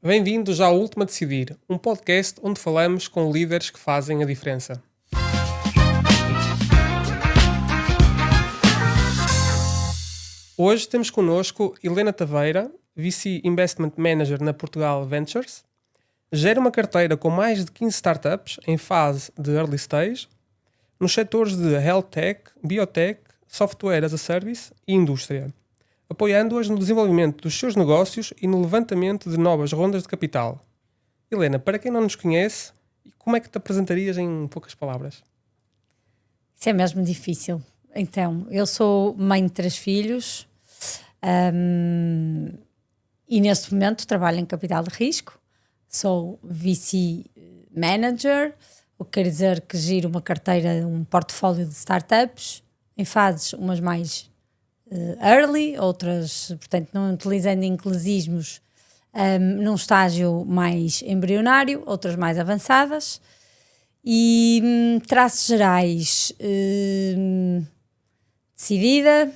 Bem-vindos ao Último a Decidir, um podcast onde falamos com líderes que fazem a diferença. Hoje temos connosco Helena Taveira, VC Investment Manager na Portugal Ventures. Gera uma carteira com mais de 15 startups em fase de early stage, nos setores de health tech, biotech, software as a service e indústria, apoiando-as no desenvolvimento dos seus negócios e no levantamento de novas rondas de capital. Helena, para quem não nos conhece, como é que te apresentarias em poucas palavras? Isso é mesmo difícil. Então, eu sou mãe de 3 filhos e neste momento trabalho em capital de risco. Sou VC Manager, o que quer dizer que giro uma carteira, um portfólio de startups, em fases umas mais early, outras, portanto, não utilizando inglesismos, num estágio mais embrionário, outras mais avançadas. E traços gerais, decidida,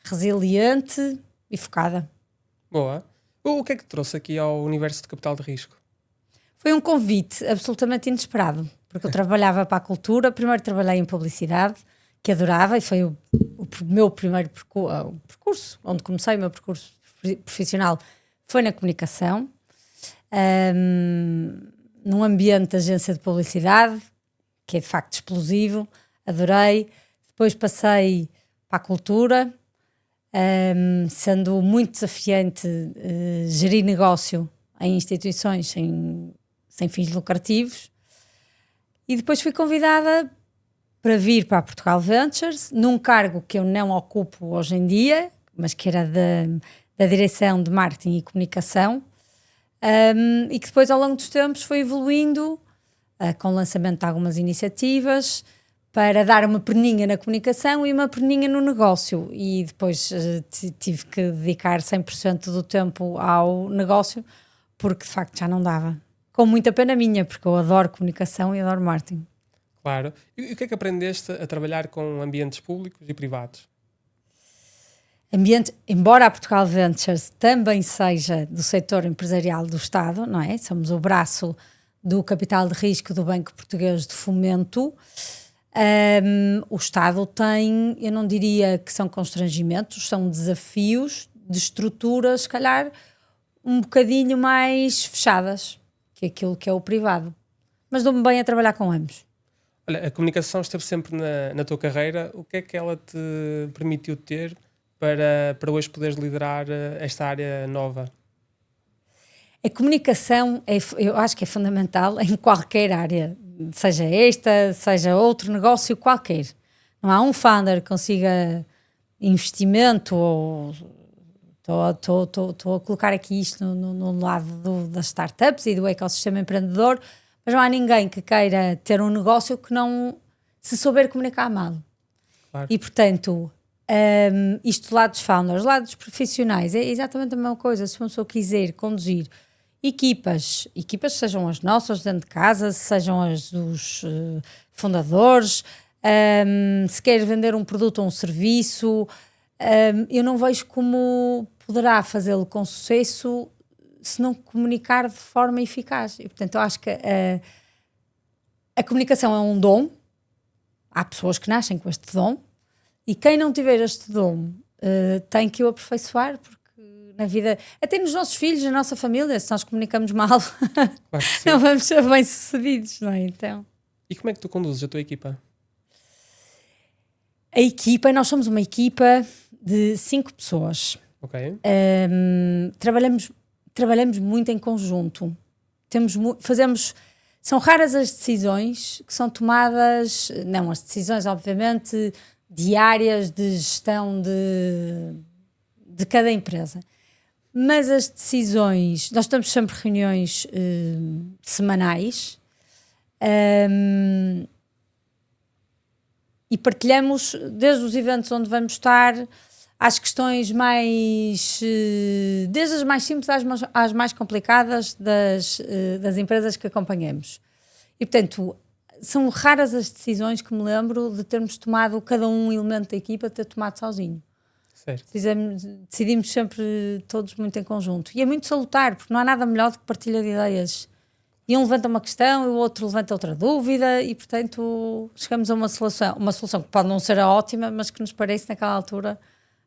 resiliente e focada. Boa. O que é que te trouxe aqui ao universo de capital de risco? Foi um convite absolutamente inesperado, porque eu trabalhava para a cultura. Primeiro trabalhei em publicidade, que adorava, e foi o meu primeiro percurso, onde comecei o meu percurso profissional, foi na comunicação, num ambiente de agência de publicidade, que é de facto explosivo, adorei. Depois passei para a cultura, sendo muito desafiante gerir negócio em instituições sem fins lucrativos. E depois fui convidada para vir para a Portugal Ventures, num cargo que eu não ocupo hoje em dia, mas que era da direção de marketing e comunicação, e que depois ao longo dos tempos foi evoluindo com o lançamento de algumas iniciativas para dar uma perninha na comunicação e uma perninha no negócio, e depois tive que dedicar 100% do tempo ao negócio, porque de facto já não dava, com muita pena minha, porque eu adoro comunicação e adoro marketing. Claro. E o que é que aprendeste a trabalhar com ambientes públicos e privados? Embora a Portugal Ventures também seja do setor empresarial do Estado, não é? Somos o braço do capital de risco do Banco Português de Fomento. O Estado tem, eu não diria que são constrangimentos, são desafios de estruturas, se calhar, um bocadinho mais fechadas que aquilo que é o privado. Mas dou-me bem a trabalhar com ambos. Olha, a comunicação esteve sempre na tua carreira. O que é que ela te permitiu ter para hoje poderes liderar esta área nova? A comunicação, eu acho que é fundamental em qualquer área, seja esta, seja outro negócio qualquer. Não há um founder que consiga investimento, ou estou a colocar aqui isto no lado das startups e do ecossistema empreendedor, mas não há ninguém que queira ter um negócio que não se souber comunicar mal. Claro. E portanto, isto do lado dos founders, do lado dos profissionais, é exatamente a mesma coisa. Se uma pessoa quiser conduzir equipas sejam as nossas dentro de casa, sejam as dos fundadores, se quer vender um produto ou um serviço, eu não vejo como poderá fazê-lo com sucesso se não comunicar de forma eficaz. E portanto eu acho que a comunicação é um dom. Há pessoas que nascem com este dom, e quem não tiver este dom tem que o aperfeiçoar, porque na vida, até nos nossos filhos, na nossa família, se nós comunicamos mal, Claro que sim. não vamos ser bem-sucedidos, não é? Então, E como é que tu conduzes a tua equipa? a equipa, nós somos uma equipa de 5 pessoas. Ok. Trabalhamos muito em conjunto. São raras as decisões que são tomadas, não as decisões, obviamente, diárias de gestão de cada empresa. Mas as decisões, nós temos sempre reuniões semanais, e partilhamos desde os eventos onde vamos estar às questões mais, desde as mais simples às mais complicadas das empresas que acompanhamos. E portanto, são raras as decisões que me lembro de termos tomado, cada um elemento da equipa ter tomado sozinho. Certo. Decidimos sempre todos muito em conjunto. E é muito salutar, porque não há nada melhor do que partilha de ideias. E um levanta uma questão e o outro levanta outra dúvida e, portanto, chegamos a uma solução que pode não ser a ótima, mas que nos parece, naquela altura,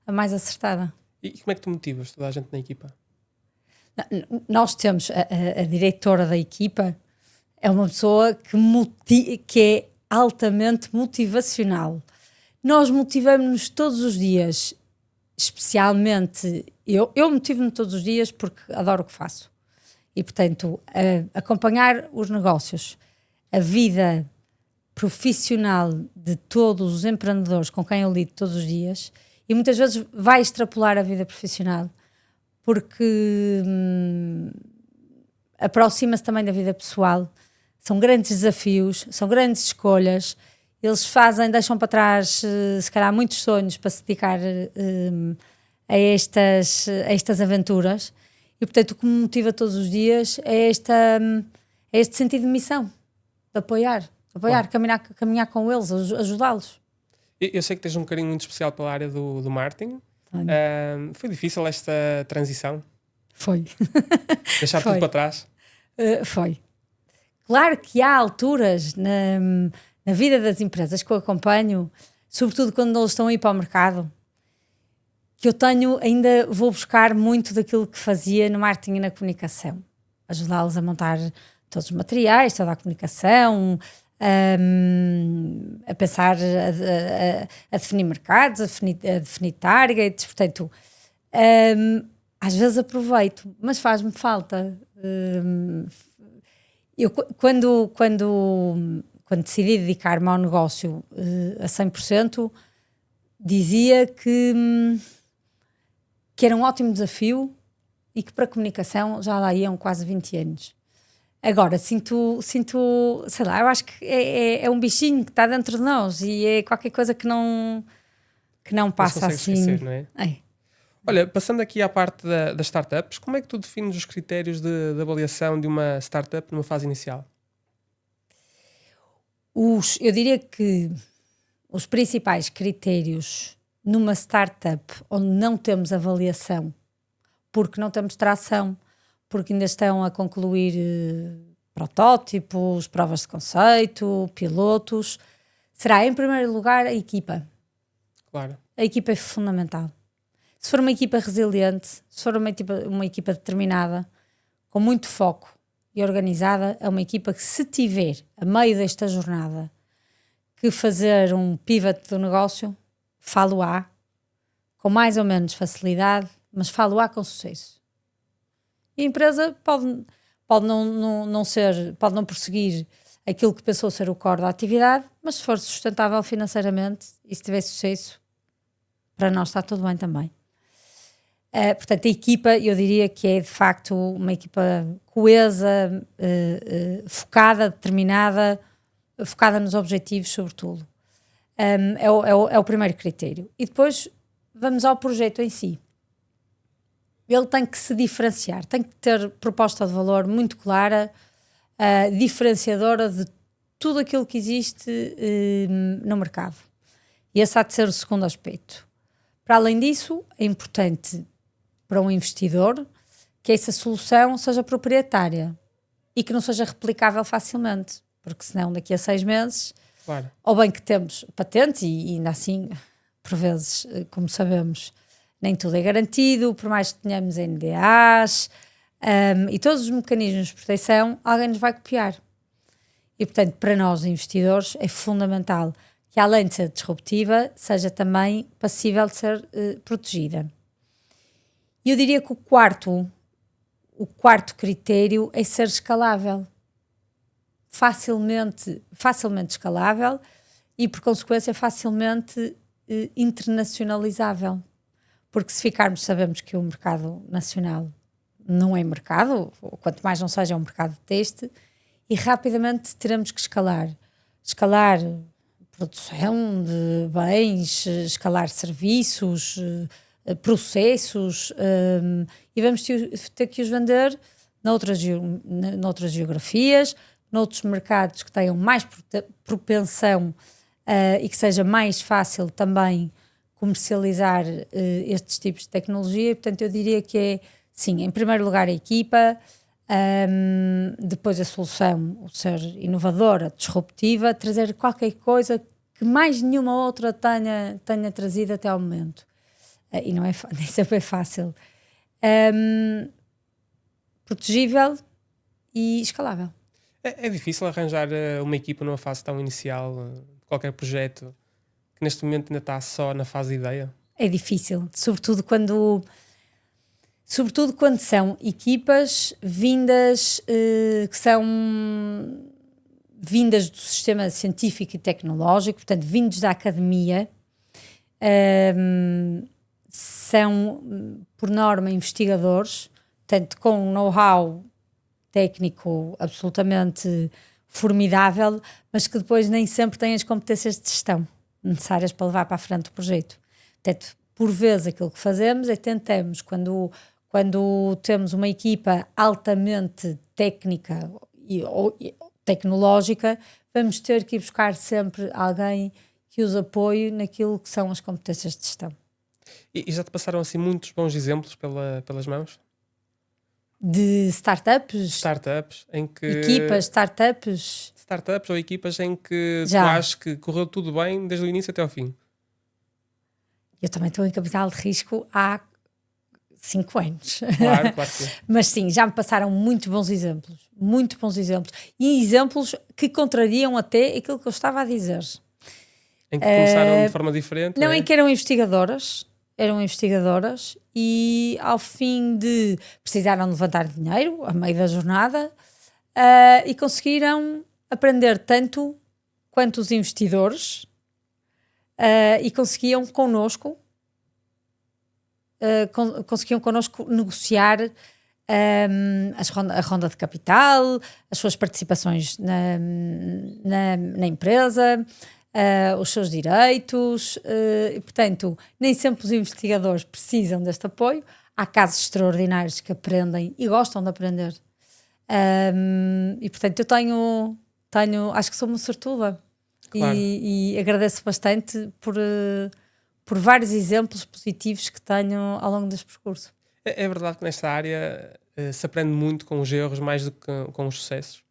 a mais acertada. E como é que tu motivas toda a gente na equipa? Nós temos a diretora da equipa, é uma pessoa que é altamente motivacional. Nós motivamos-nos todos os dias, especialmente eu motivo-me todos os dias porque adoro o que faço. E, portanto, acompanhar os negócios, a vida profissional de todos os empreendedores com quem eu lido todos os dias, e muitas vezes vai extrapolar a vida profissional, porque aproxima-se também da vida pessoal. São grandes desafios, são grandes escolhas. Eles deixam para trás, se calhar, muitos sonhos para se dedicar a estas aventuras. E, portanto, o que me motiva todos os dias é este sentido de missão, de apoiar, caminhar com eles, ajudá-los. Eu sei que tens um carinho muito especial pela área do marketing. Foi difícil esta transição? Foi. Deixar tudo para trás? Foi. Claro que há alturas na vida das empresas que eu acompanho, sobretudo quando eles estão a ir para o mercado, que eu ainda vou buscar muito daquilo que fazia no marketing e na comunicação. Ajudá-los a montar todos os materiais, toda a comunicação, a pensar, a definir mercados, a definir targets. Portanto, às vezes aproveito, mas faz-me falta. Eu, quando decidi dedicar-me ao negócio a 100%, dizia que era um ótimo desafio e que para a comunicação já lá iam quase 20 anos. Agora, sinto, sei lá, eu acho que é um bichinho que está dentro de nós e é qualquer coisa que não passa assim. Esquecer, não é? Olha, passando aqui à parte das startups, como é que tu defines os critérios de avaliação de uma startup numa fase inicial? Eu diria que os principais critérios numa startup onde não temos avaliação, porque não temos tração, porque ainda estão a concluir protótipos, provas de conceito, pilotos, será em primeiro lugar a equipa. Claro. A equipa é fundamental. Se for uma equipa resiliente, se for uma equipa determinada, com muito foco e organizada, é uma equipa que, se tiver, a meio desta jornada, que fazer um pivot do negócio, falo-á com mais ou menos facilidade, mas falo-á com sucesso. E a empresa pode não prosseguir aquilo que pensou ser o core da atividade, mas se for sustentável financeiramente e se tiver sucesso, para nós está tudo bem também. Portanto, a equipa, eu diria que é de facto uma equipa coesa, focada, determinada, focada nos objetivos, sobretudo. É o primeiro critério. E depois vamos ao projeto em si. Ele tem que se diferenciar, tem que ter proposta de valor muito clara, diferenciadora de tudo aquilo que existe no mercado. E esse há de ser o segundo aspecto. Para além disso, é importante para um investidor que essa solução seja proprietária e que não seja replicável facilmente, porque senão daqui a 6 meses, claro, ou bem que temos patentes e ainda assim, por vezes, como sabemos, nem tudo é garantido, por mais que tenhamos NDAs e todos os mecanismos de proteção, alguém nos vai copiar. E, portanto, para nós investidores é fundamental que, além de ser disruptiva, seja também passível de ser protegida. E eu diria que o quarto critério é ser escalável. Facilmente escalável e, por consequência, facilmente internacionalizável. Porque se sabemos que o mercado nacional não é mercado, ou quanto mais não seja um mercado de teste, e rapidamente teremos que escalar produção de bens, escalar serviços, processos, e vamos ter que os vender noutras geografias, noutros mercados que tenham mais propensão e que seja mais fácil também comercializar estes tipos de tecnologia. E, portanto, eu diria que é, sim, em primeiro lugar a equipa, depois a solução, o ser inovadora, disruptiva, trazer qualquer coisa que mais nenhuma outra tenha trazido até ao momento. E não é, nem sempre é fácil. Protegível e escalável. É difícil arranjar uma equipa numa fase tão inicial de qualquer projeto que neste momento ainda está só na fase de ideia? É difícil, sobretudo quando são equipas vindas que são vindas do sistema científico e tecnológico, portanto, vindos da academia, são, por norma, investigadores, portanto, com um know-how técnico absolutamente formidável, mas que depois nem sempre têm as competências de gestão necessárias para levar para a frente o projeto. Portanto, por vezes aquilo que fazemos é tentamos, quando temos uma equipa altamente técnica ou tecnológica, vamos ter que ir buscar sempre alguém que os apoie naquilo que são as competências de gestão. E já te passaram assim muitos bons exemplos pelas mãos? De startups? Startups em que... Equipas, startups? Startups ou equipas em que Já. tu achas que correu tudo bem desde o início até ao fim? Eu também estou em capital de risco há 5 anos. Claro que sim. Mas sim, já me passaram muito bons exemplos. E exemplos que contrariam até aquilo que eu estava a dizer. Em que começaram de forma diferente? Não, em que eram investigadoras e ao fim de precisaram levantar dinheiro a meio da jornada e conseguiram aprender tanto quanto os investidores e conseguiam connosco negociar a ronda de capital, as suas participações na empresa, os seus direitos, e portanto nem sempre os investigadores precisam deste apoio. Há casos extraordinários que aprendem e gostam de aprender, e portanto eu tenho acho que sou uma sortuda. Claro. E agradeço bastante por vários exemplos positivos que tenho ao longo deste percurso. É verdade que nesta área se aprende muito com os erros mais do que com os sucessos?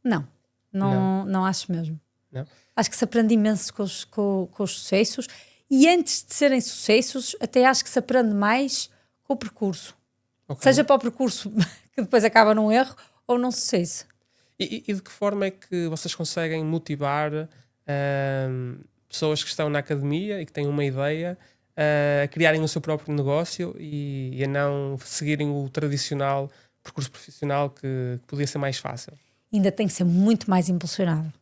Não acho mesmo. Não? Acho que se aprende imenso com os sucessos, e antes de serem sucessos até acho que se aprende mais com o percurso. Okay. Seja para o percurso que depois acaba num erro ou num sucesso. E de que forma é que vocês conseguem motivar pessoas que estão na academia e que têm uma ideia a criarem o seu próprio negócio e a não seguirem o tradicional percurso profissional que podia ser mais fácil? Ainda tem que ser muito mais impulsionado.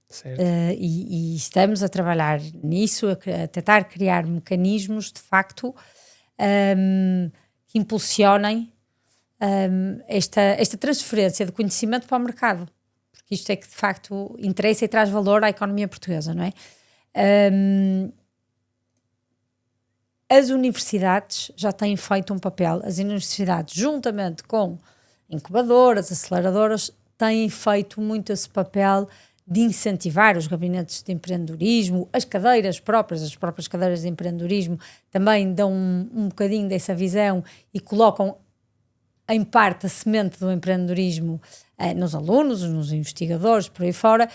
Certo. E estamos a trabalhar nisso, a tentar criar mecanismos de facto que impulsionem esta transferência de conhecimento para o mercado, porque isto é que de facto interessa e traz valor à economia portuguesa, não é? As universidades já têm feito um papel, as universidades juntamente com incubadoras, aceleradoras, têm feito muito esse papel de incentivar os gabinetes de empreendedorismo, as próprias cadeiras de empreendedorismo também dão um bocadinho dessa visão e colocam em parte a semente do empreendedorismo nos alunos, nos investigadores, por aí fora,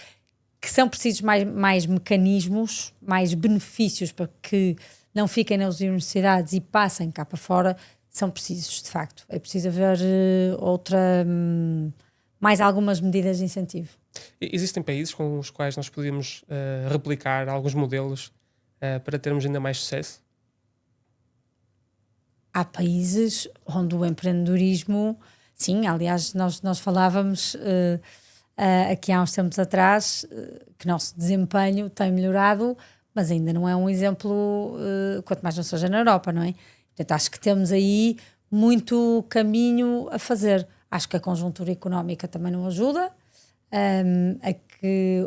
que são precisos mais mecanismos, mais benefícios para que não fiquem nas universidades e passem cá para fora, são precisos de facto. É preciso haver mais algumas medidas de incentivo. Existem países com os quais nós podíamos replicar alguns modelos para termos ainda mais sucesso? Há países onde o empreendedorismo, sim, aliás, nós falávamos aqui há uns tempos atrás que o nosso desempenho tem melhorado, mas ainda não é um exemplo, quanto mais não seja na Europa, não é? Portanto, acho que temos aí muito caminho a fazer. Acho que a conjuntura económica também não ajuda,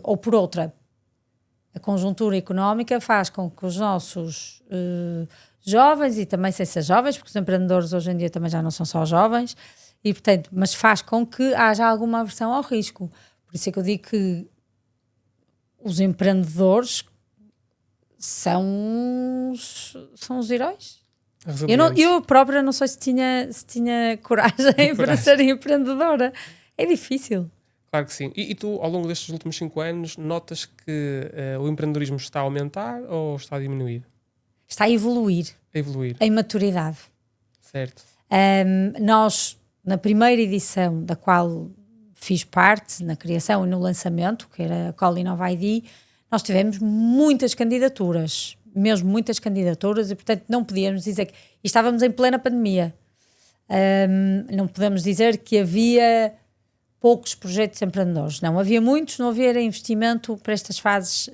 ou por outra, a conjuntura económica faz com que os nossos jovens, e também sem ser jovens, porque os empreendedores hoje em dia também já não são só jovens, e portanto, mas faz com que haja alguma aversão ao risco. Por isso é que eu digo que os empreendedores são os heróis. Resilientes. Eu própria não sei se tinha coragem para ser empreendedora. É difícil. Claro que sim. E tu, ao longo destes últimos 5 anos, notas que o empreendedorismo está a aumentar ou está a diminuir? Está a evoluir A evoluir, em maturidade. certo? Nós, na primeira edição, da qual fiz parte, na criação e no lançamento, que era a Call Innova ID, nós tivemos muitas candidaturas, mesmo muitas candidaturas, e portanto não podíamos dizer que... E estávamos em plena pandemia. Não podemos dizer que havia poucos projetos empreendedores. Não, havia muitos, não havia investimento para estas fases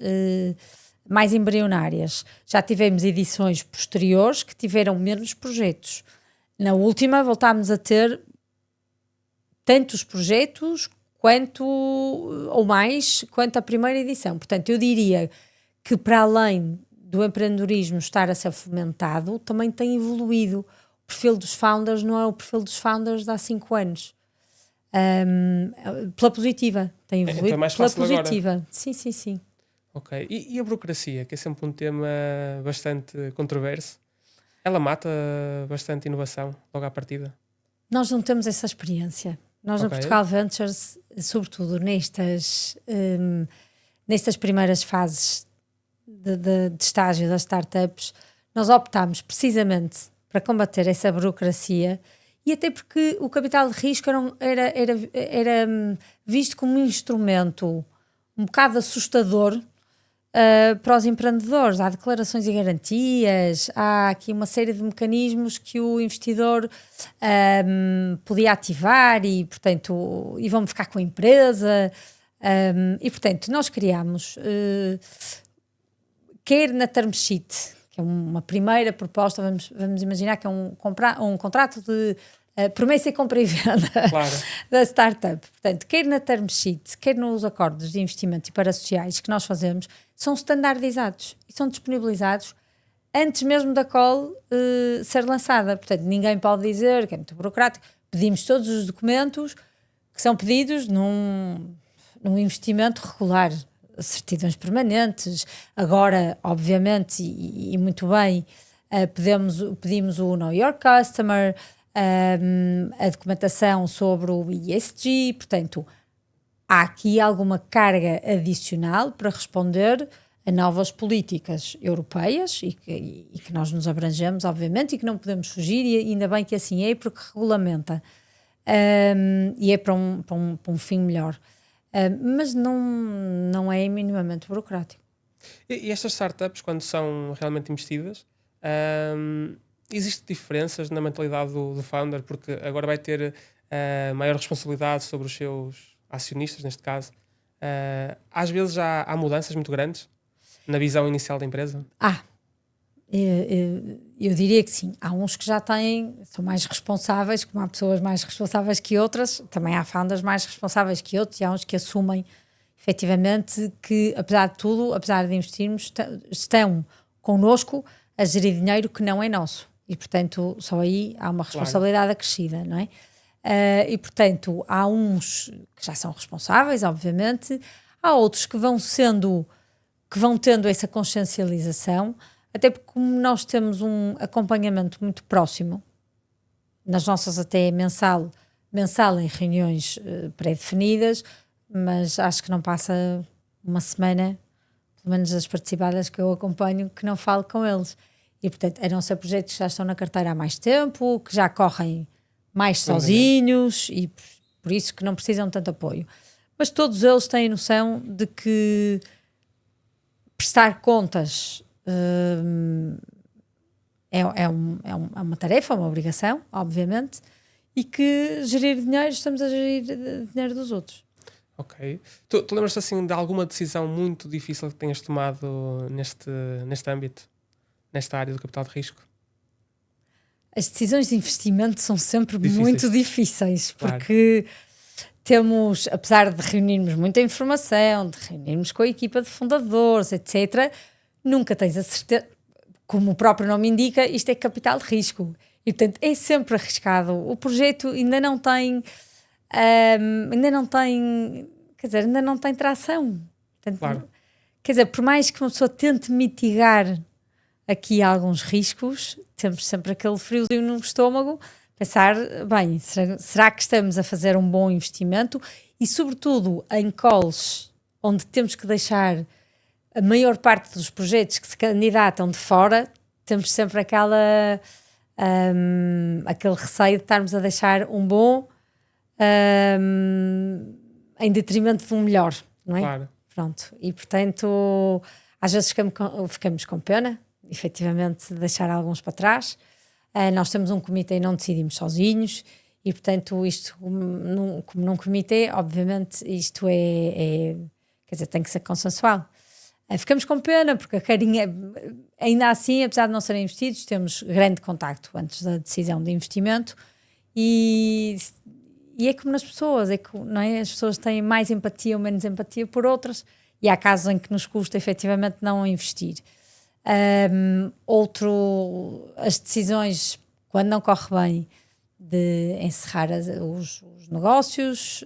mais embrionárias. Já tivemos edições posteriores que tiveram menos projetos. Na última voltámos a ter tantos projetos ou mais quanto a primeira edição. Portanto, eu diria que para além do empreendedorismo estar a ser fomentado, também tem evoluído. O perfil dos founders não é o perfil dos founders de há 5 anos. Pela positiva. Tem evoluído Então é mais pela fácil agora. positiva. Sim. Ok. E a burocracia, que é sempre um tema bastante controverso, ela mata bastante inovação logo à partida? Nós não temos essa experiência. Nós no Ok. Portugal Ventures, sobretudo nestas primeiras fases de estágio das startups, nós optámos precisamente para combater essa burocracia, e até porque o capital de risco era visto como um instrumento um bocado assustador para os empreendedores. Há declarações e garantias, há aqui uma série de mecanismos que o investidor podia ativar e, portanto, e vão ficar com a empresa. E, portanto, nós criámos, quer na term sheet, que é uma primeira proposta, vamos imaginar que é um contrato de promessa e compra e venda Claro. da startup. Portanto, quer na term sheet, quer nos acordos de investimento e parasociais que nós fazemos, são standardizados e são disponibilizados antes mesmo da call ser lançada. Portanto, ninguém pode dizer que é muito burocrático. Pedimos todos os documentos que são pedidos num investimento regular, certidões permanentes. Agora, obviamente, e muito bem, pedimos o Know Your Customer, a documentação sobre o ESG. Portanto, há aqui alguma carga adicional para responder a novas políticas europeias e que nós nos abrangemos, obviamente, e que não podemos fugir, e ainda bem que assim é, porque regulamenta e é para um fim melhor. Mas não é minimamente burocrático. E estas startups, quando são realmente investidas, existem diferenças na mentalidade do founder, porque agora vai ter maior responsabilidade sobre os seus acionistas, neste caso. Às vezes há mudanças muito grandes na visão inicial da empresa? Eu diria que sim. Há uns que já são mais responsáveis, como há pessoas mais responsáveis que outras, também há founders mais responsáveis que outros, e há uns que assumem efetivamente que, apesar de tudo, apesar de investirmos, estão connosco a gerir dinheiro que não é nosso. E, portanto, só aí há uma responsabilidade acrescida, não é? E, portanto, há uns que já são responsáveis, obviamente, há outros que vão tendo essa consciencialização, até porque como nós temos um acompanhamento muito próximo, nas nossas até mensal em reuniões pré-definidas, mas acho que não passa uma semana, pelo menos das participadas que eu acompanho, que não falo com eles. E, portanto, a não ser projetos que já estão na carteira há mais tempo, que já correm mais sozinhos e por isso que não precisam de tanto apoio. Mas todos eles têm noção de que prestar contas é uma tarefa, uma obrigação, obviamente, e que gerir dinheiro, estamos a gerir dinheiro dos outros. Ok. Tu lembras-te assim de alguma decisão muito difícil que tenhas tomado neste âmbito, nesta área do capital de risco? As decisões de investimento são sempre Difíceis. muito difíceis, Claro. porque temos, apesar de reunirmos muita informação, de reunirmos com a equipa de fundadores, etc., nunca tens a certeza, como o próprio nome indica, isto é capital de risco. E, portanto, é sempre arriscado. O projeto ainda não tem quer dizer, ainda não tem tração. Portanto, Claro. quer dizer, por mais que uma pessoa tente mitigar aqui alguns riscos, temos sempre aquele friozinho no estômago, pensar, bem, será que estamos a fazer um bom investimento? E sobretudo em calls onde temos que deixar a maior parte dos projetos que se candidatam de fora, temos sempre aquele receio de estarmos a deixar um bom em detrimento de um melhor, não é? Claro. Pronto, e portanto às vezes ficamos com pena, efetivamente, de deixar alguns para trás. Nós temos um comitê e não decidimos sozinhos, e portanto isto, como num comitê, obviamente isto quer dizer, tem que ser consensual. Ficamos com pena, porque a carinha, ainda assim, apesar de não serem investidos, temos grande contacto antes da decisão de investimento, e é como nas pessoas, não é? As pessoas têm mais empatia ou menos empatia por outras, e há casos em que nos custa efetivamente não investir. As decisões, quando não corre bem, de encerrar os negócios,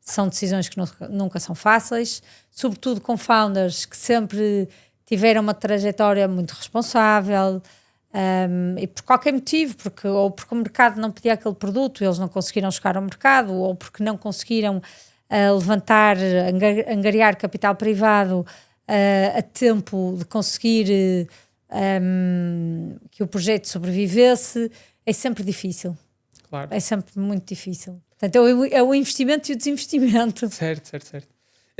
são decisões que nunca são fáceis, sobretudo com founders que sempre tiveram uma trajetória muito responsável, e por qualquer motivo, ou porque o mercado não pedia aquele produto, eles não conseguiram chegar ao mercado, ou porque não conseguiram angariar capital privado a tempo de conseguir que o projeto sobrevivesse, é sempre difícil. Claro. É sempre muito difícil. Portanto, é o investimento e o desinvestimento. Certo.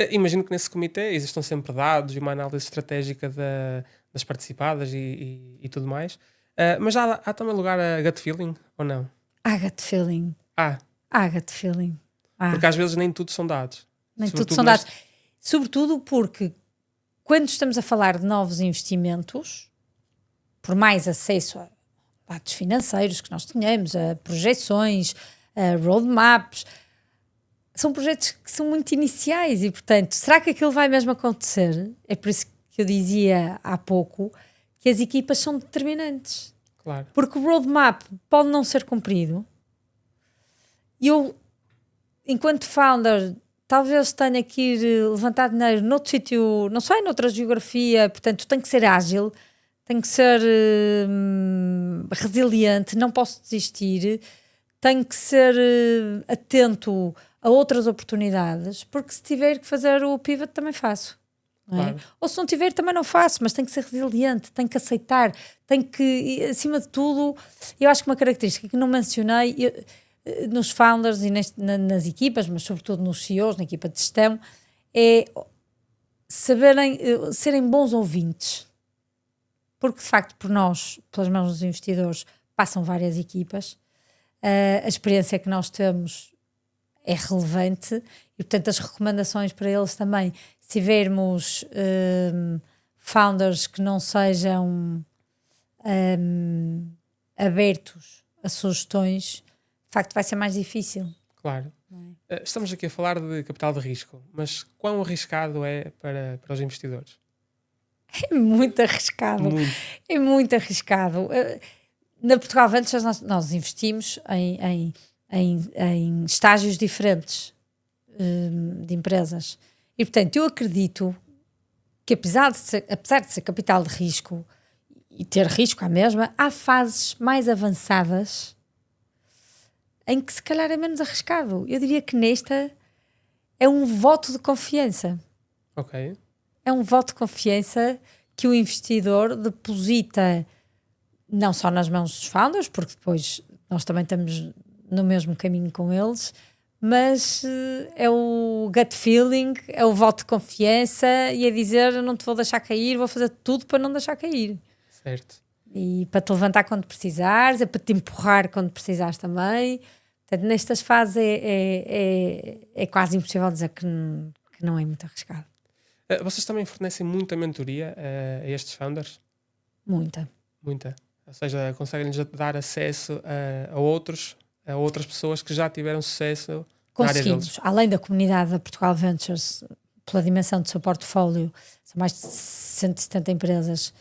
Imagino que nesse comitê existam sempre dados e uma análise estratégica das participadas e tudo mais. Mas há também lugar a gut feeling, ou não? Há gut feeling. Há gut feeling. Porque às vezes nem tudo são dados. Nem tudo são dados. Sobretudo porque quando estamos a falar de novos investimentos, por mais acesso a dados financeiros que nós tenhamos, a projeções, a roadmaps, são projetos que são muito iniciais e, portanto, será que aquilo vai mesmo acontecer? É por isso que eu dizia há pouco que as equipas são determinantes. Claro. Porque o roadmap pode não ser cumprido. Eu, enquanto founder, talvez tenha que ir levantar dinheiro noutro sítio, não sei, noutra geografia, portanto, tem que ser ágil, tem que ser resiliente, não posso desistir, tenho que ser atento a outras oportunidades, porque se tiver que fazer o pivot também faço. Não é? Claro. Ou se não tiver também não faço, mas tenho que ser resiliente, tenho que aceitar, tenho que, acima de tudo, eu acho que uma característica que não mencionei nos founders e nas equipas, mas sobretudo nos CEOs, na equipa de gestão, é serem bons ouvintes. Porque de facto por nós, pelas mãos dos investidores, passam várias equipas, a experiência que nós temos é relevante e portanto as recomendações para eles também, se tivermos founders que não sejam abertos a sugestões, de facto vai ser mais difícil. Claro. Estamos aqui a falar de capital de risco, mas quão arriscado é para os investidores? É muito arriscado. É muito arriscado. Na Portugal Ventures nós investimos em estágios diferentes de empresas. E, portanto, eu acredito que apesar de ser capital de risco e ter risco à mesma, há fases mais avançadas em que se calhar é menos arriscado. Eu diria que nesta é um voto de confiança. Ok. É um voto de confiança que o investidor deposita não só nas mãos dos founders, porque depois nós também estamos no mesmo caminho com eles, mas é o gut feeling, é o voto de confiança e é dizer, não te vou deixar cair, vou fazer tudo para não deixar cair. Certo. E para te levantar quando precisares, é para te empurrar quando precisares também. Portanto, nestas fases é quase impossível dizer que não é muito arriscado. Vocês também fornecem muita mentoria a estes founders? Muita. Ou seja, conseguem-lhes dar acesso a outras pessoas que já tiveram sucesso na área deles? Além da comunidade da Portugal Ventures, pela dimensão do seu portfólio, são mais de 170 empresas.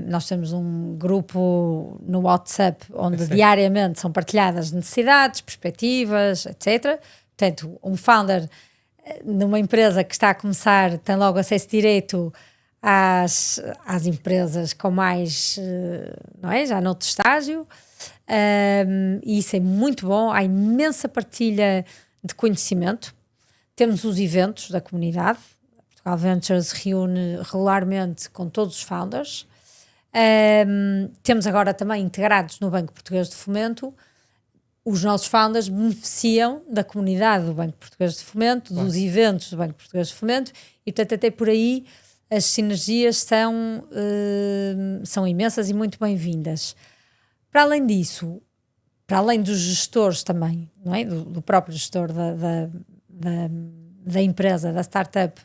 Nós temos um grupo no WhatsApp onde diariamente são partilhadas necessidades, perspectivas, etc. Portanto, um founder numa empresa que está a começar, tem logo acesso direto às empresas com mais, não é? Já noutro estágio, e isso é muito bom. Há imensa partilha de conhecimento. Temos os eventos da comunidade. Portugal Ventures reúne regularmente com todos os founders. Temos agora também integrados no Banco Português de Fomento. Os nossos founders beneficiam da comunidade do Banco Português de Fomento, dos eventos do Banco Português de Fomento, e portanto até por aí as sinergias são imensas e muito bem-vindas. Para além disso, para além dos gestores também, não é? do próprio gestor da empresa, da startup,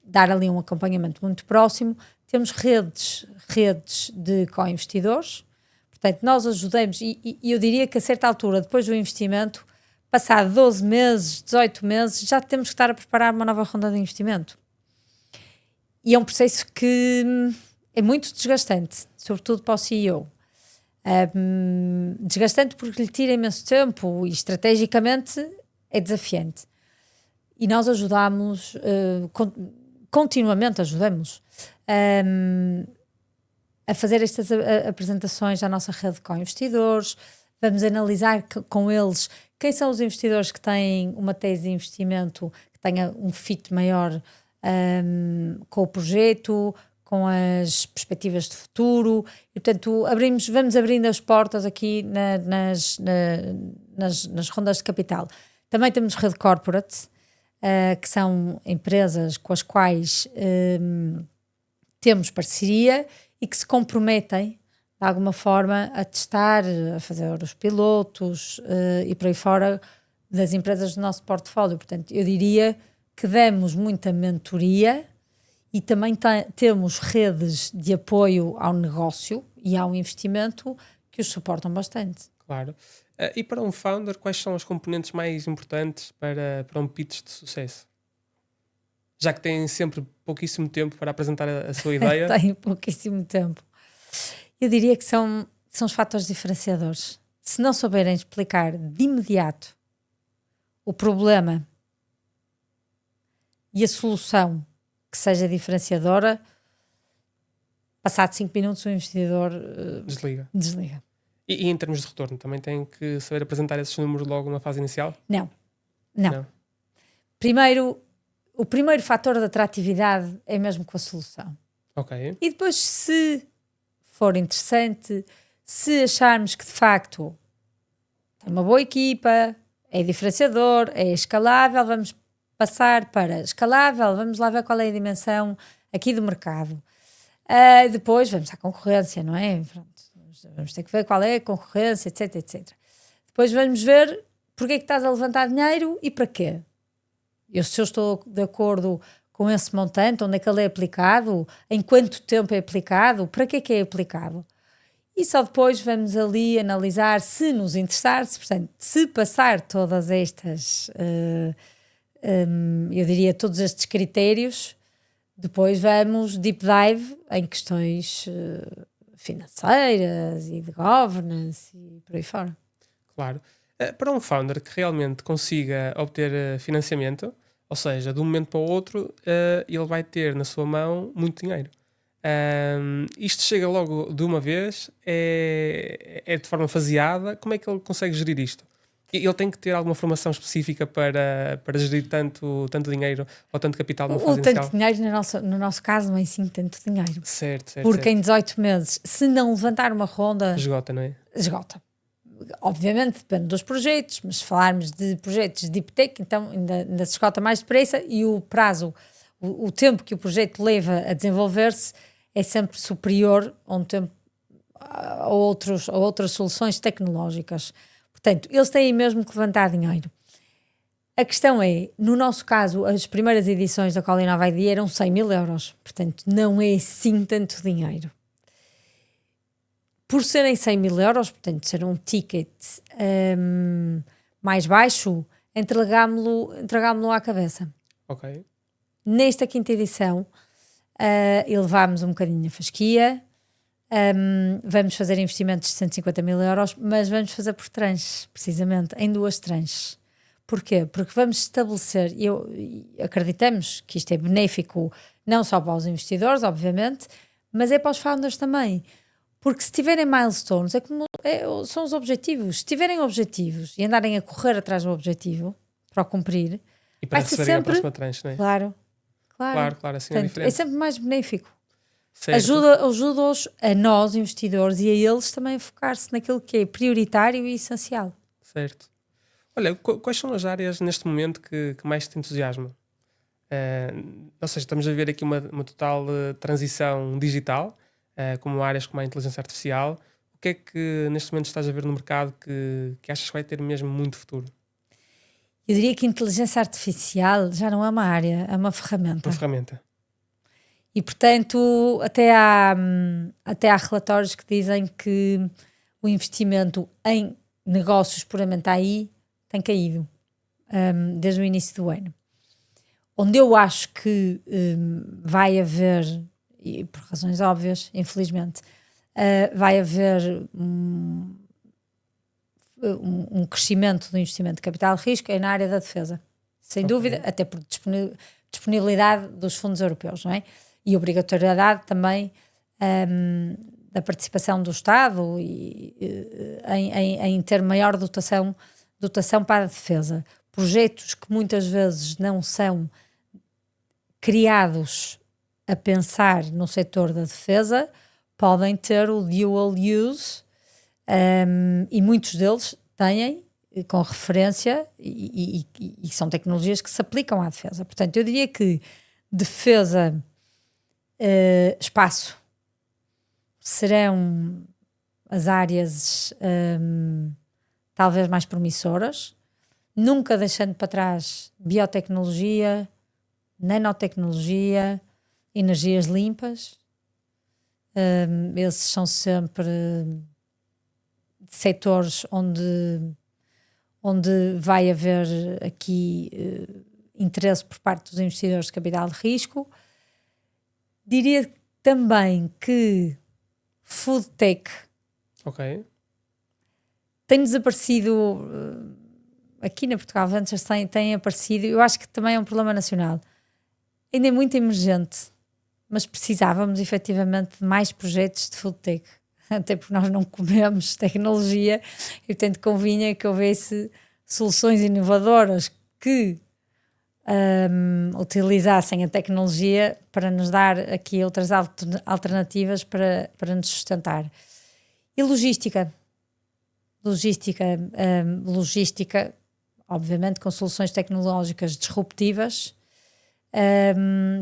dar ali um acompanhamento muito próximo, temos redes de co-investidores. Portanto, nós ajudamos, e eu diria que a certa altura, depois do investimento, passado 12 meses, 18 meses, já temos que estar a preparar uma nova ronda de investimento. E é um processo que é muito desgastante, sobretudo para o CEO. Desgastante porque lhe tira imenso tempo e estrategicamente é desafiante. E nós ajudamos, continuamente ajudamos a fazer estas apresentações à nossa rede de co-investidores. Vamos analisar com eles quem são os investidores que têm uma tese de investimento que tenha um fit maior com o projeto, com as perspectivas de futuro, e portanto vamos abrindo as portas aqui nas rondas de capital. Também temos rede corporate, que são empresas com as quais temos parceria e que se comprometem de alguma forma a testar, a fazer os pilotos e por aí fora das empresas do nosso portfólio. Portanto, eu diria que damos muita mentoria e também temos redes de apoio ao negócio e ao investimento que os suportam bastante. Claro. E para um founder, quais são os componentes mais importantes para um pitch de sucesso? Já que têm sempre pouquíssimo tempo para apresentar a sua ideia. Tem pouquíssimo tempo. Eu diria que são os fatores diferenciadores. Se não souberem explicar de imediato o problema e a solução que seja diferenciadora, passado 5 minutos o investidor desliga. E em termos de retorno, também tem que saber apresentar esses números logo na fase inicial? Não. O primeiro fator de atratividade é mesmo com a solução. Ok. E depois, se for interessante, se acharmos que de facto tem uma boa equipa, é diferenciador, é escalável, vamos passar para escalável, vamos lá ver qual é a dimensão aqui do mercado. Depois vamos à concorrência, não é? Pronto, vamos ter que ver qual é a concorrência, etc, etc. Depois vamos ver porque é que estás a levantar dinheiro e para quê. Se eu estou de acordo com esse montante, onde é que ele é aplicado, em quanto tempo é aplicado, para que é aplicado. E só depois vamos ali analisar se nos interessar, se passar todas estas, eu diria todos estes critérios, depois vamos deep dive em questões financeiras e de governance e por aí fora. Claro. Para um founder que realmente consiga obter financiamento, ou seja, de um momento para o outro, ele vai ter na sua mão muito dinheiro. Isto chega logo de uma vez, é de forma faseada. Como é que ele consegue gerir isto? Ele tem que ter alguma formação específica para gerir tanto dinheiro ou tanto capital numa fase inicial? Tanto dinheiro, no nosso caso, não é assim tanto dinheiro. Certo. Porque em 18 meses, se não levantar uma ronda... Esgota, não é? Esgota. Obviamente depende dos projetos, mas se falarmos de projetos de deep tech, então ainda se esgota mais depressa e o prazo, o tempo que o projeto leva a desenvolver-se é sempre superior a outras soluções tecnológicas. Portanto, eles têm mesmo que levantar dinheiro. A questão é, no nosso caso, as primeiras edições da Call Innova ID eram 100 mil euros, portanto não é assim tanto dinheiro. Por serem 100 mil euros, portanto, ser um ticket mais baixo, entregámo-lo à cabeça. Ok. Nesta quinta edição, elevámos um bocadinho a fasquia, vamos fazer investimentos de 150 mil euros, mas vamos fazer por tranches, precisamente, em 2 tranches. Porquê? Porque vamos estabelecer, acreditamos que isto é benéfico não só para os investidores, obviamente, mas é para os founders também. Porque se tiverem milestones, são os objetivos. Se tiverem objetivos e andarem a correr atrás do objetivo para o cumprir, E para vai ser receberem a sempre... próxima tranche, não é? Claro, Assim é Portanto, diferente. é sempre mais benéfico. Certo. Ajuda-os a nós, investidores, e a eles também a focar-se naquilo que é prioritário e essencial. Certo. Olha, quais são as áreas neste momento que mais te entusiasmam? Ou seja, estamos a ver aqui uma total transição digital, como áreas como a inteligência artificial. O que é que neste momento estás a ver no mercado que achas que vai ter mesmo muito futuro? Eu diria que a inteligência artificial já não é uma área, é uma ferramenta. Uma ferramenta. E, portanto, até há relatórios que dizem que o investimento em negócios puramente AI tem caído desde o início do ano. Onde eu acho que vai haver, e por razões óbvias, infelizmente, vai haver um crescimento do investimento de capital de risco é na área da defesa. Sem dúvida, até por disponibilidade dos fundos europeus, não é? E obrigatoriedade também da participação do Estado em ter maior dotação para a defesa. Projetos que muitas vezes não são criados a pensar no setor da defesa podem ter o dual use e muitos deles têm com referência e são tecnologias que se aplicam à defesa. Portanto, eu diria que defesa, espaço serão as áreas talvez mais promissoras, nunca deixando para trás biotecnologia, nanotecnologia, energias limpas. Esses são sempre setores onde vai haver aqui interesse por parte dos investidores de capital de risco. Diria também que food tech tem desaparecido aqui na Portugal Ventures, tem aparecido. Eu acho que também é um problema nacional. Ainda é muito emergente, mas precisávamos efetivamente de mais projetos de food tech, até porque nós não comemos tecnologia e portanto convinha que houvesse soluções inovadoras que utilizassem a tecnologia para nos dar aqui outras alternativas para nos sustentar. E logística, obviamente com soluções tecnológicas disruptivas,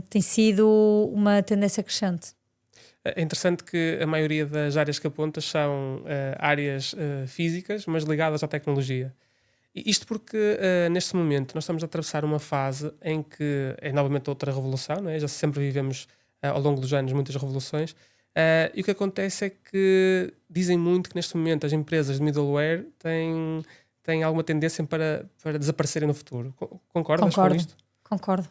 tem sido uma tendência crescente. É interessante que a maioria das áreas que apontas são áreas físicas, mas ligadas à tecnologia. E isto porque neste momento nós estamos a atravessar uma fase em que é novamente outra revolução, não é? Já sempre vivemos ao longo dos anos muitas revoluções, e o que acontece é que dizem muito que neste momento as empresas de middleware têm alguma tendência para desaparecerem no futuro. Concordas com isto? Concordo.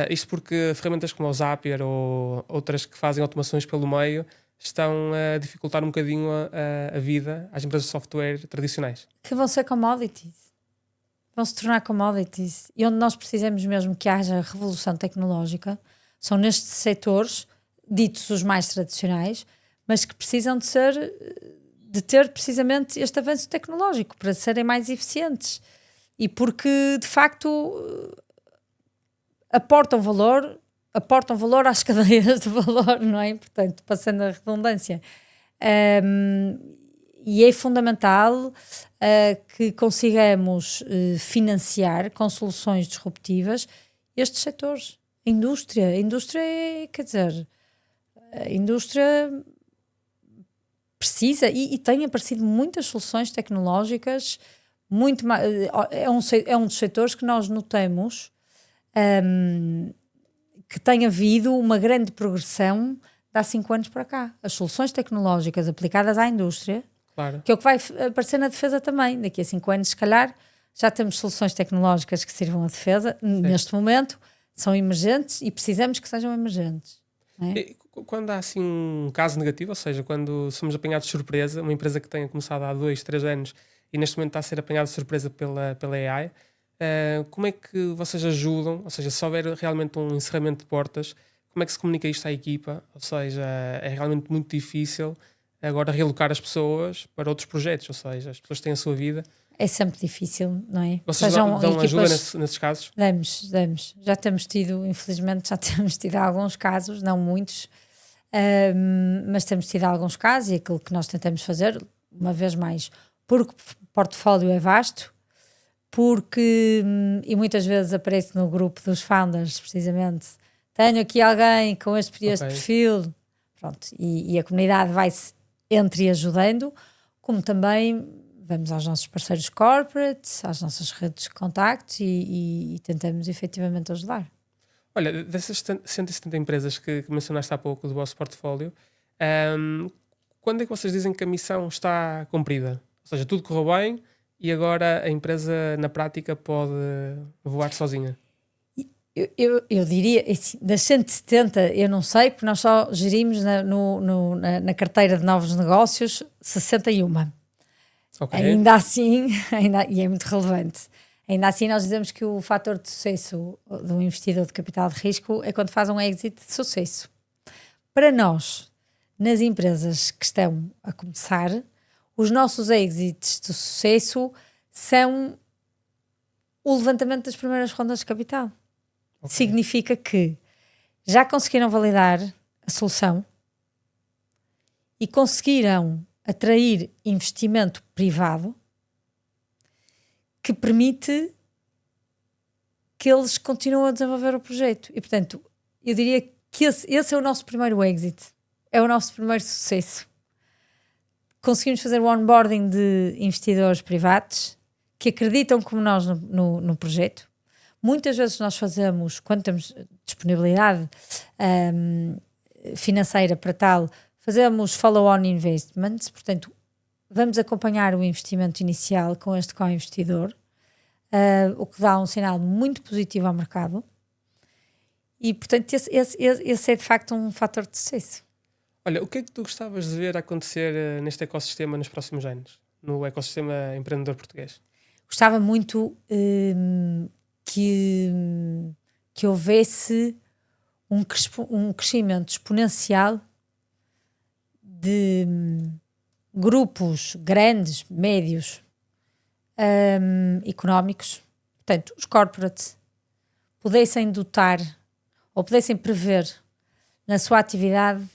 Isto porque ferramentas como o Zapier ou outras que fazem automações pelo meio estão a dificultar um bocadinho a vida às empresas de software tradicionais. Que vão ser commodities. Vão se tornar commodities. E onde nós precisamos mesmo que haja revolução tecnológica são nestes setores, ditos os mais tradicionais, mas que precisam de ter precisamente este avanço tecnológico para serem mais eficientes. E porque, de facto, aportam valor às cadeias de valor, não é? Portanto, passando a redundância. E é fundamental que consigamos financiar com soluções disruptivas estes setores. A indústria a indústria precisa e tem aparecido muitas soluções tecnológicas, é um dos setores que nós notamos que tem havido uma grande progressão de há 5 anos para cá. As soluções tecnológicas aplicadas à indústria, claro, que é o que vai aparecer na defesa também. Daqui a 5 anos, se calhar, já temos soluções tecnológicas que sirvam à defesa. Sim. Neste momento, são emergentes e precisamos que sejam emergentes. Não é? E quando há assim um caso negativo, ou seja, quando somos apanhados de surpresa, uma empresa que tenha começado há 2, 3 anos e neste momento está a ser apanhada de surpresa pela AI, Como é que vocês ajudam? Ou seja, se houver realmente um encerramento de portas, como é que se comunica isto à equipa? Ou seja, é realmente muito difícil agora realocar as pessoas para outros projetos. Ou seja, as pessoas têm a sua vida. É sempre difícil, não é? Vocês Sejam dão ajuda equipas. nesses casos? Damos. Já temos tido, infelizmente, já temos tido alguns casos, não muitos, mas temos tido alguns casos e aquilo que nós tentamos fazer, uma vez mais, porque o portfólio é vasto, porque, e muitas vezes aparece no grupo dos founders, precisamente, tenho aqui alguém com este perfil, pronto, e a comunidade vai-se entreajudando, como também vamos aos nossos parceiros corporate, às nossas redes de contactos e tentamos efetivamente ajudar. Olha, dessas 170 empresas que mencionaste há pouco do vosso portfólio, quando é que vocês dizem que a missão está cumprida? Ou seja, tudo correu bem e agora a empresa na prática pode voar sozinha? Eu diria, assim, das 170 eu não sei, porque nós só gerimos na carteira de novos negócios 61. Okay. Ainda assim, e é muito relevante, ainda assim nós dizemos que o fator de sucesso de um investidor de capital de risco é quando faz um exit de sucesso. Para nós, nas empresas que estão a começar, os nossos exits de sucesso são o levantamento das primeiras rondas de capital. Okay. Significa que já conseguiram validar a solução e conseguiram atrair investimento privado que permite que eles continuem a desenvolver o projeto. E, portanto, eu diria que esse é o nosso primeiro exit. É o nosso primeiro sucesso. Conseguimos fazer o onboarding de investidores privados que acreditam como nós no projeto. Muitas vezes nós fazemos, quando temos disponibilidade financeira para tal, fazemos follow-on investments, portanto, vamos acompanhar o investimento inicial com este co-investidor, o que dá um sinal muito positivo ao mercado. E, portanto, esse é de facto um fator de sucesso. Olha, o que é que tu gostavas de ver acontecer neste ecossistema nos próximos anos? No ecossistema empreendedor português? Gostava muito que houvesse um crescimento exponencial de grupos grandes, médios, económicos, portanto, os corporates, pudessem dotar ou pudessem prever na sua atividade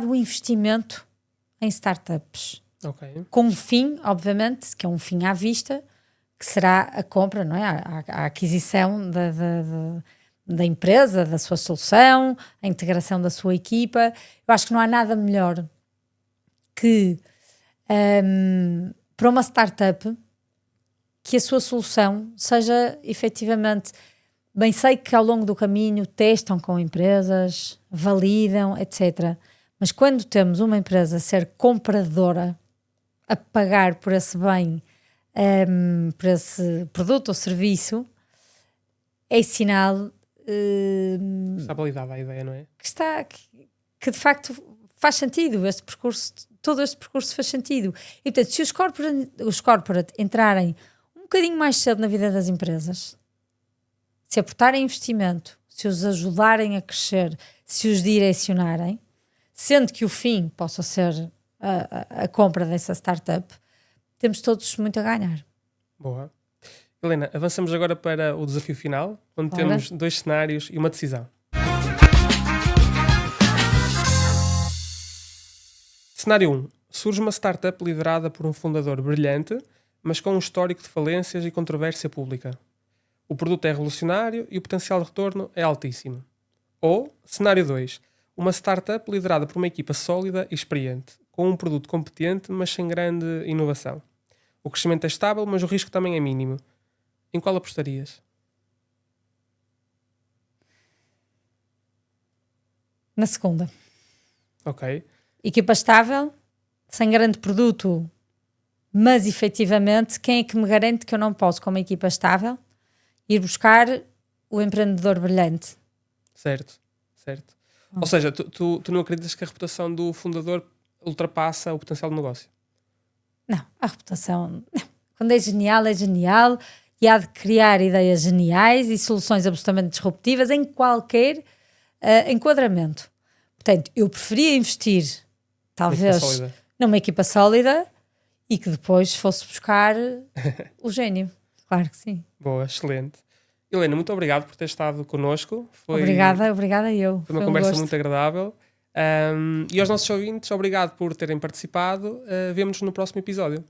o investimento em startups. Okay. Com um fim, obviamente, que é um fim à vista, que será a compra, não é? A aquisição da empresa, da sua solução, a integração da sua equipa. Eu acho que não há nada melhor que para uma startup que a sua solução seja efetivamente... Bem, sei que ao longo do caminho testam com empresas, validam, etc. Mas quando temos uma empresa a ser compradora, a pagar por esse bem, por esse produto ou serviço, é sinal está validada a ideia, não é? Que de facto faz sentido este percurso, todo este percurso faz sentido. E portanto, se os corporate entrarem um bocadinho mais cedo na vida das empresas, se aportarem investimento, se os ajudarem a crescer, se os direcionarem, sendo que o fim possa ser a compra dessa startup, temos todos muito a ganhar. Boa. Helena, avançamos agora para o desafio final, onde temos 2 cenários e uma decisão. Cenário 1. Surge uma startup liderada por um fundador brilhante, mas com um histórico de falências e controvérsia pública. O produto é revolucionário e o potencial de retorno é altíssimo. Ou, cenário 2. Uma startup liderada por uma equipa sólida e experiente, com um produto competente, mas sem grande inovação. O crescimento é estável, mas o risco também é mínimo. Em qual apostarias? Na segunda. Ok. Equipa estável, sem grande produto, mas efetivamente, quem é que me garante que eu não posso, com uma equipa estável, ir buscar o empreendedor brilhante? Certo. Ou seja, tu não acreditas que a reputação do fundador ultrapassa o potencial do negócio? Não, a reputação. Não. Quando é genial, e há de criar ideias geniais e soluções absolutamente disruptivas em qualquer enquadramento. Portanto, eu preferia investir, talvez, numa equipa sólida e que depois fosse buscar o gênio. Claro que sim. Boa, excelente. Helena, muito obrigado por ter estado connosco. Obrigada eu. Foi uma conversa muito agradável. E aos nossos ouvintes, obrigado por terem participado. Vemo-nos no próximo episódio.